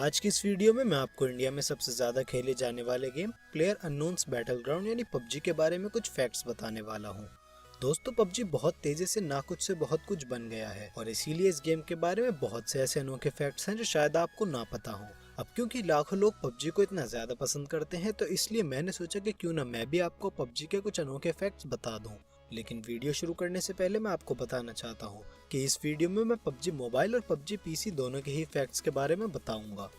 आज की इस वीडियो में मैं आपको इंडिया में सबसे ज्यादा खेले जाने वाले गेम प्लेयर अननोन्स बैटलग्राउंड यानी पबजी के बारे में कुछ फैक्ट्स बताने वाला हूँ। दोस्तों, पबजी बहुत तेजी से ना कुछ से बहुत कुछ बन गया है और इसीलिए इस गेम के बारे में बहुत से ऐसे अनोखे फैक्ट्स हैं जो शायद आपको ना पता हो। अब क्योंकि लाखों लोग पबजी को इतना ज्यादा पसंद करते हैं तो इसलिए मैंने सोचा कि क्यों ना मैं भी आपको पबजी के कुछ अनोखे फैक्ट्स बता दूं। लेकिन वीडियो शुरू करने से पहले मैं आपको बताना चाहता हूँ कि इस वीडियो में मैं पबजी मोबाइल और पबजी पीसी दोनों के ही फैक्ट्स के बारे में बताऊंगा।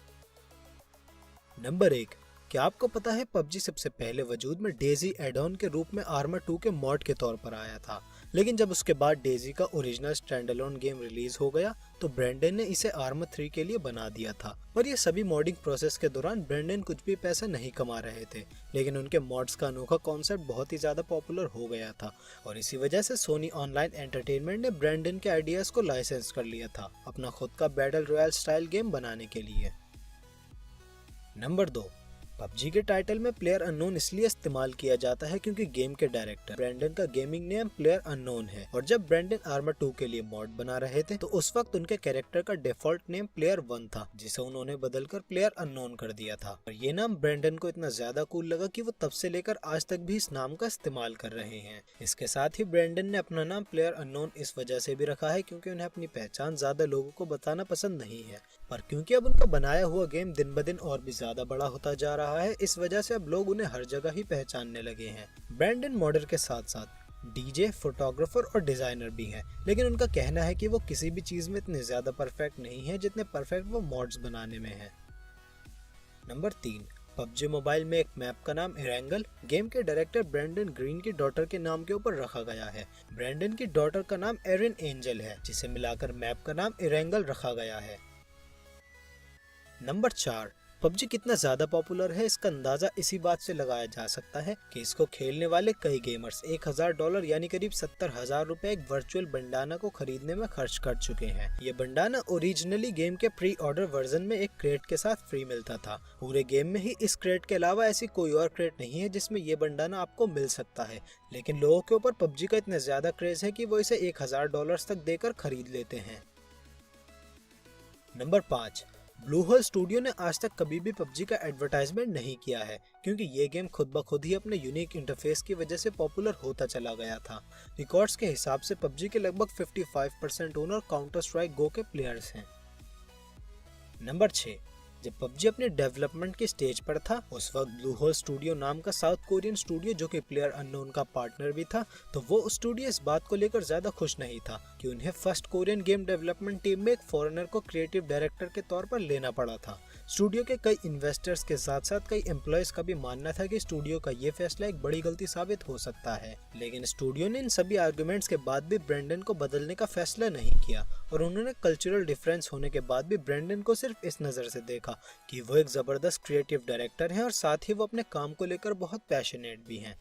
नंबर 1, क्या आपको पता है पबजी सबसे पहले वजूद में डेजी एड-ऑन के रूप में आर्मा 2 के मॉड के तौर पर आया था, लेकिन जब उसके बाद डेजी का ओरिजिनल स्टैंडअलोन गेम रिलीज हो गया तो ब्रेंडन ने इसे आर्मा 3 के लिए बना दिया था। पर ये सभी मॉडिंग प्रोसेस के दौरान ब्रेंडन कुछ भी पैसा नहीं कमा रहे थे, लेकिन उनके मॉड्स का अनोखा कॉन्सेप्ट बहुत ही ज्यादा पॉपुलर हो गया था और इसी वजह से सोनी ऑनलाइन एंटरटेनमेंट ने ब्रेंडन के आइडियाज को लाइसेंस कर लिया था अपना खुद का बैटल रॉयल स्टाइल गेम बनाने के लिए। नंबर 2, पबजी के टाइटल में प्लेयर अननोन इसलिए इस्तेमाल किया जाता है क्योंकि गेम के डायरेक्टर ब्रेंडन का गेमिंग नेम प्लेयर अननोन है और जब ब्रेंडन आर्मा 2 के लिए मॉड बना रहे थे तो उस वक्त उनके कैरेक्टर का डिफॉल्ट नेम प्लेयर 1 था, जिसे उन्होंने बदलकर प्लेयर अननोन कर दिया था और ये नाम ब्रेंडन को इतना ज्यादा कूल लगा कि वो तब से लेकर आज तक भी इस नाम का इस्तेमाल कर रहे हैं। इसके साथ ही ब्रेंडन ने अपना नाम प्लेयर अननोन इस वजह से भी रखा है क्योंकि उन्हें अपनी पहचान ज्यादा लोगों को बताना पसंद नहीं है, पर क्योंकि अब उनका बनाया हुआ गेम दिन ब दिन और भी ज्यादा बड़ा होता जा रहा है, इस वजह से अब लोग उन्हें हर जगह ही पहचानने लगे हैं। ब्रेंडन मॉडर के साथ साथ डीजे, फोटोग्राफर और डिजाइनर भी हैं, लेकिन उनका कहना है कि वो किसी भी चीज में इतने ज्यादा परफेक्ट नहीं है जितने परफेक्ट वो मॉड्स बनाने में है। नंबर 3, पबजी मोबाइल में एक मैप का नाम इरेंगल गेम के डायरेक्टर ब्रेंडन ग्रीन की डॉटर के नाम के ऊपर रखा गया है। ब्रेंडन की डॉटर का नाम एरिन एंजल है, जिसे मिलाकर मैप का नाम इरेंगल रखा गया है। नंबर 4, पबजी कितना ज्यादा पॉपुलर है इसका अंदाजा इसी बात से लगाया जा सकता है कि इसको खेलने वाले कई गेमर्स $1000 यानी करीब 70,000 रुपए एक वर्चुअल बंडाना को खरीदने में खर्च कर चुके हैं। ये बंडाना ओरिजिनली गेम के प्री ऑर्डर वर्जन में एक क्रेट के साथ फ्री मिलता था। पूरे गेम में ही इस क्रेट के अलावा ऐसी कोई और क्रेट नहीं है जिसमें ये बंडाना आपको मिल सकता है, लेकिन लोगों के ऊपर पबजी का इतना ज्यादा क्रेज है कि वो इसे $1000 तक देकर खरीद लेते हैं। नंबर 5, ब्लू होल स्टूडियो ने आज तक कभी भी पबजी का एडवर्टाइजमेंट नहीं किया है क्योंकि ये गेम खुद ब खुद ही अपने यूनिक इंटरफेस की वजह से पॉपुलर होता चला गया था। रिकॉर्ड्स के हिसाब से पबजी के लगभग 55% ओनर काउंटर स्ट्राइक गो के प्लेयर्स हैं। नंबर 6, जब पबजी अपने डेवलपमेंट की स्टेज पर था उस वक्त ब्लू होल स्टूडियो नाम का साउथ कोरियन स्टूडियो जो कि प्लेयर अननोन का पार्टनर भी था, तो वो स्टूडियो इस बात को लेकर ज्यादा खुश नहीं था कि उन्हें first Korean game development team में एक फॉरेनर को क्रिएटिव डायरेक्टर के तौर पर लेना पड़ा था। स्टूडियो के कई इन्वेस्टर्स के साथ साथ कई एम्प्लॉयज का भी मानना था कि स्टूडियो का ये फैसला एक बड़ी गलती साबित हो सकता है, लेकिन स्टूडियो ने इन सभी आर्गुमेंट्स के बाद भी ब्रेंडन को बदलने का फैसला नहीं किया और उन्होंने कल्चरल डिफरेंस होने के बाद भी ब्रेंडन को सिर्फ इस नजर से देखा कि वो एक जबरदस्त क्रिएटिव डायरेक्टर हैं और साथ ही वो अपने काम को लेकर बहुत पैशनेट भी हैं।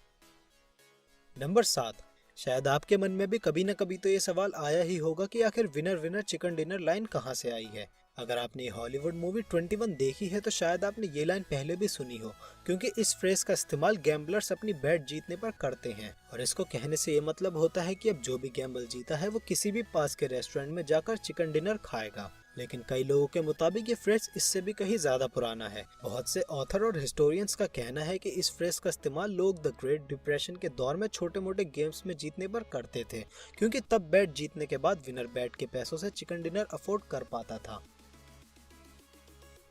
नंबर 7, शायद आपके मन में भी कभी न कभी तो ये सवाल आया ही होगा कि आखिर winner winner chicken dinner line कहाँ से आई है। अगर आपने हॉलीवुड मूवी 21 देखी है तो शायद आपने ये लाइन पहले भी सुनी हो, क्योंकि इस फ्रेज का इस्तेमाल गैम्बलर्स अपनी बैट जीतने पर करते हैं और इसको कहने से ये मतलब होता है कि अब जो भी गैम्बल जीता है वो किसी भी पास के रेस्टोरेंट में जाकर चिकन डिनर खाएगा। लेकिन कई लोगों के मुताबिक ये फ्रेज इससे भी कहीं ज्यादा पुराना है। बहुत से ऑथर और हिस्टोरियंस का कहना है कि इस फ्रेज का इस्तेमाल लोग द ग्रेट डिप्रेशन के दौर में छोटे मोटे गेम्स में जीतने पर करते थे, क्योंकि तब बैट जीतने के बाद विनर बैट के पैसों से चिकन डिनर अफोर्ड कर पाता था।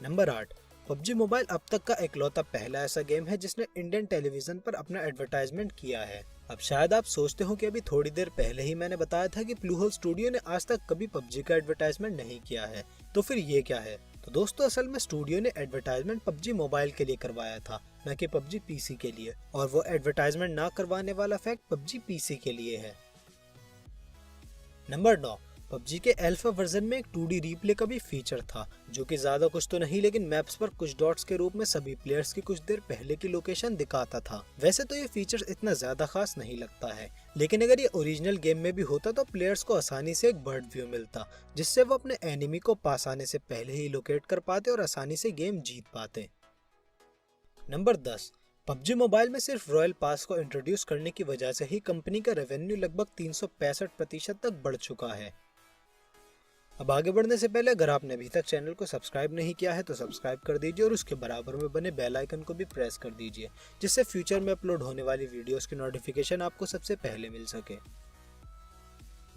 नंबर 8, पबजी मोबाइल अब तक का इकलौता पहला ऐसा गेम है जिसने इंडियन टेलीविजन पर अपना एडवर्टाइजमेंट किया है। अब शायद आप सोचते हो कि अभी थोड़ी देर पहले ही मैंने बताया था कि ब्लू होल स्टूडियो ने आज तक कभी पबजी का एडवर्टाइजमेंट नहीं किया है, तो फिर ये क्या है? तो दोस्तों, असल में स्टूडियो ने एडवर्टाइजमेंट पबजी मोबाइल के लिए करवाया था, न कि पबजी पीसी के लिए, और वो एडवर्टाइजमेंट ना करवाने वाला फैक्ट पबजी पीसी के लिए है। नंबर 9, पबजी के अल्फा वर्जन में एक 2D रीप्ले का भी फीचर था, जो कि ज्यादा कुछ तो नहीं लेकिन मैप्स पर कुछ डॉट्स के रूप में सभी प्लेयर्स की कुछ देर पहले की लोकेशन दिखाता था। वैसे तो ये फीचर इतना ज्यादा खास नहीं लगता है, लेकिन अगर ये ओरिजिनल गेम में भी होता तो प्लेयर्स को आसानी से एक बर्ड व्यू मिलता जिससे वो अपने एनिमी को पास आने से पहले ही लोकेट कर पाते और आसानी से गेम जीत पाते। नंबर 10, पबजी मोबाइल में सिर्फ रॉयल पास को इंट्रोड्यूस करने की वजह से ही कंपनी का रेवेन्यू लगभग 365% तक बढ़ चुका है। अब आगे बढ़ने से पहले अगर आपने अभी तक चैनल को सब्सक्राइब नहीं किया है तो सब्सक्राइब कर दीजिए और उसके बराबर में बने बेल आइकन को भी प्रेस कर दीजिए, जिससे फ्यूचर में अपलोड होने वाली वीडियोस की नोटिफिकेशन आपको सबसे पहले मिल सके।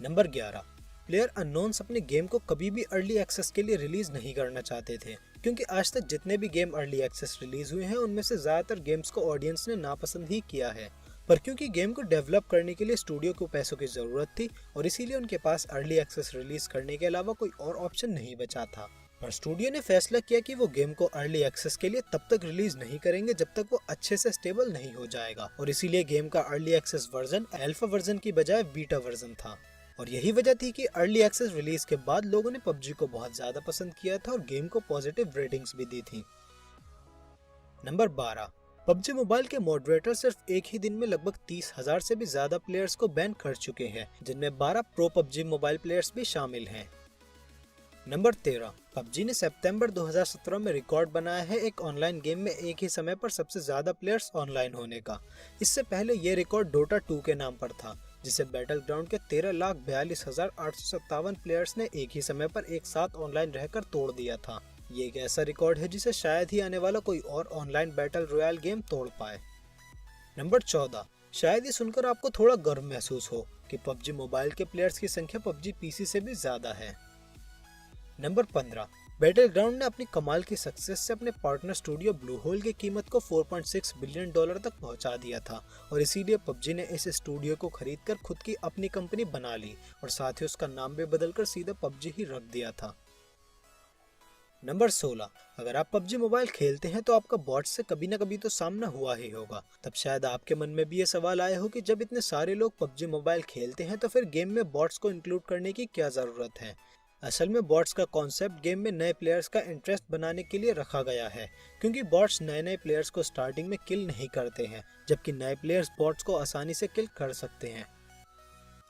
नंबर 11, प्लेयर अननोन्स अपने गेम को कभी भी अर्ली एक्सेस के लिए रिलीज नहीं करना चाहते थे, क्योंकि आज तक जितने भी गेम अर्ली एक्सेस रिलीज हुए हैं उनमें से ज्यादातर गेम्स को ऑडियंस ने नापसंद ही किया है। पर क्योंकि गेम को डेवलप करने के लिए स्टूडियो को पैसों की जरूरत थी और इसीलिए उनके पास अर्ली एक्सेस रिलीज करने के अलावा कोई और ऑप्शन नहीं बचा था। पर स्टूडियो ने फैसला किया कि वो गेम को अर्ली एक्सेस के लिए तब तक रिलीज नहीं करेंगे जब तक वो अच्छे से स्टेबल नहीं हो जाएगा, और इसीलिए गेम का early access version alpha version की बजाय बीटा वर्जन था। और यही वजह थी कि अर्ली एक्सेस रिलीज के बाद लोगों ने पबजी को बहुत ज्यादा पसंद किया था और गेम को पॉजिटिव रेटिंग्स भी दी थी। नंबर 12, पबजी मोबाइल के मॉडरेटर सिर्फ एक ही दिन में लगभग 30,000 से भी ज्यादा प्लेयर्स को बैन कर चुके हैं, जिनमें 12 प्रो पबजी मोबाइल प्लेयर्स भी शामिल हैं। नंबर 13, पबजी ने सितंबर 2017 में रिकॉर्ड बनाया है एक ऑनलाइन गेम में एक ही समय पर सबसे ज्यादा प्लेयर्स ऑनलाइन होने का। इससे पहले ये रिकॉर्ड डोटा 2 के नाम पर था, जिसे बैटल ग्राउंड के 13,42,857 प्लेयर्स ने एक ही समय पर एक साथ ऑनलाइन रहकर तोड़ दिया था। ये एक ऐसा रिकॉर्ड है जिसे शायद ही आने वाला कोई और ऑनलाइन बैटल रॉयल गेम तोड़ पाए। नंबर 14, शायद ये सुनकर आपको थोड़ा गर्व महसूस हो कि पबजी मोबाइल के प्लेयर्स की संख्या पबजी पीसी से भी ज्यादा है। नंबर 15, बैटल ग्राउंड ने अपनी कमाल की सक्सेस से अपने पार्टनर स्टूडियो ब्लू होल की कीमत को $4.6 बिलियन तक पहुंचा दिया था, और इसीलिए पबजी ने इस स्टूडियो को खरीदकर खुद की अपनी कंपनी बना ली और साथ ही उसका नाम भी बदलकर सीधा पबजी ही रख दिया था। नंबर 16, अगर आप पबजी मोबाइल खेलते हैं तो आपका बॉट्स से कभी ना कभी तो सामना हुआ ही होगा। तब शायद आपके मन में भी ये सवाल आया हो कि जब इतने सारे लोग पबजी मोबाइल खेलते हैं तो फिर गेम में बॉट्स को इंक्लूड करने की क्या जरूरत है। असल में बॉट्स का कॉन्सेप्ट गेम में नए प्लेयर्स का इंटरेस्ट बनाने के लिए रखा गया है, क्योंकि बॉट्स नए प्लेयर्स को स्टार्टिंग में किल नहीं करते हैं, जबकि नए प्लेयर्स बॉट्स को आसानी से किल कर सकते हैं।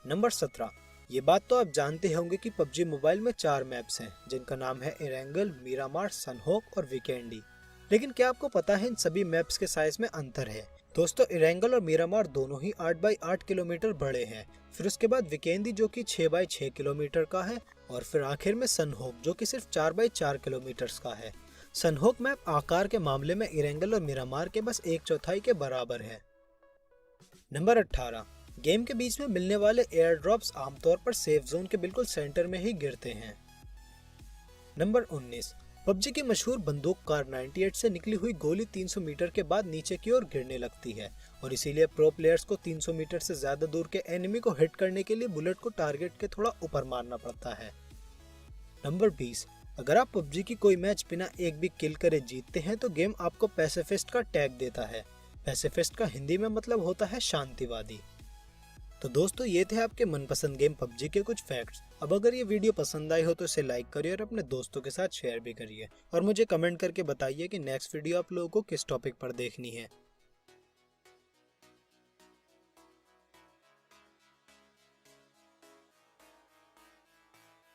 नंबर 17, ये बात तो आप जानते होंगे कि पबजी मोबाइल में 4 मैप्स हैं, जिनका नाम है इरेंगल, मिरामार, सनहोक और वीकेंडी। लेकिन क्या आपको पता है इन सभी मैप्स के साइज में अंतर है? दोस्तों, इरेंगल और मिरामार दोनों ही 8x8 किलोमीटर बड़े हैं, फिर उसके बाद वीकेंडी जो कि 6x6 किलोमीटर का है, और फिर आखिर में सनहोक जो कि सिर्फ 4x4 किलोमीटर का है। सनहोक मैप आकार के मामले में इरेंगल और मिरामार के बस 1/4 के बराबर है। नंबर 18, गेम के बीच में मिलने वाले एयर ड्रॉप्स आमतौर पर सेफ जोन के बिल्कुल सेंटर में ही गिरते हैं। नंबर 19, पबजी की मशहूर बंदूक कार 98 से निकली हुई गोली 300 मीटर के बाद नीचे की ओर गिरने लगती है, और इसीलिए प्रो प्लेयर्स को 300 मीटर से ज्यादा दूर के एनिमी को हिट करने के लिए बुलेट को टारगेट के थोड़ा ऊपर मारना पड़ता है। नंबर 20, अगर आप पबजी की कोई मैच बिना एक भी किल करे जीतते हैं तो गेम आपको पैसिफिस्ट का टैग देता है। पैसिफिस्ट का हिंदी में मतलब होता है शांतिवादी। तो दोस्तों, ये थे आपके मनपसंद गेम पबजी के कुछ फैक्ट्स। अब अगर ये वीडियो पसंद आई हो तो इसे लाइक करिए और अपने दोस्तों के साथ शेयर भी करिए, और मुझे कमेंट करके बताइए कि नेक्स्ट वीडियो आप लोगों को किस टॉपिक पर देखनी है।